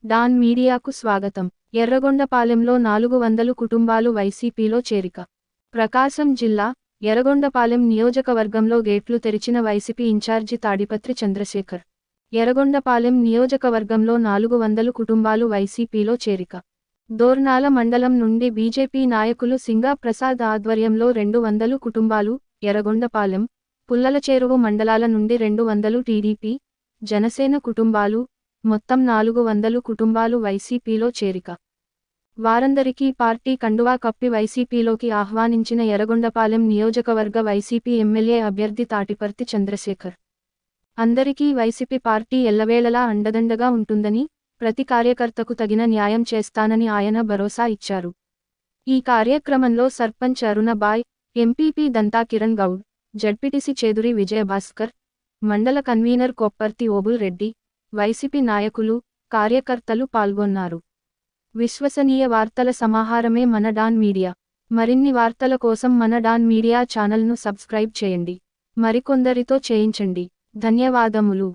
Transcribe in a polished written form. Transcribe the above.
Don మీడియాకు స్వాగతం. ఎర్రగొండపాలెంలో 400 కుటుంబాలు వైసీపీలో చేరిక. ప్రకాశం జిల్లా ఎర్రగొండపాలెం నియోజకవర్గంలో గేట్లు తెరిచిన వైసీపీ ఇన్ఛార్జి తాడిపత్రి చంద్రశేఖర్. ఎర్రగొండపాలెం నియోజకవర్గంలో 400 కుటుంబాలు వైసీపీలో చేరిక. దోర్నాల మండలం నుండి బీజేపీ నాయకులు సింగా ప్రసాద్ ఆధ్వర్యంలో 200 కుటుంబాలు, ఎర్రగొండపాలెం, పుల్లలచెరువు మండలాల నుండి 200 టీడీపీ, జనసేన కుటుంబాలు, మొత్తం 400 కుటుంబాలు వైసీపీలో చేరిక. వారందరికీ పార్టీ కండువా కప్పి వైసీపీలోకి ఆహ్వానించిన ఎర్రగొండపాలెం నియోజకవర్గ వైసీపీ ఎమ్మెల్యే అభ్యర్థి తాటిపర్తి చంద్రశేఖర్. అందరికీ వైసీపీ పార్టీ ఎల్లవేళలా అండదండగా ఉంటుందని, ప్రతి కార్యకర్తకు తగిన న్యాయం చేస్తానని ఆయన భరోసా ఇచ్చారు. ఈ కార్యక్రమంలో సర్పంచ్ అరుణబాయ్, ఎంపీపీ దంతా కిరణ్ గౌడ్, జడ్పీటీసీ చేదురి విజయభాస్కర్, మండల కన్వీనర్ కొప్పర్తి ఓబుల్ రెడ్డి, వైసీపీ నాయకులు, కార్యకర్తలు పాల్గొన్నారు. విశ్వసనీయ వార్తల సమాహారమే మన డాన్ మీడియా. మరిన్ని వార్తల కోసం మన డాన్ మీడియా ఛానల్ను సబ్స్క్రైబ్ చేయండి. మరికొందరితో చేయించండి. ధన్యవాదములు.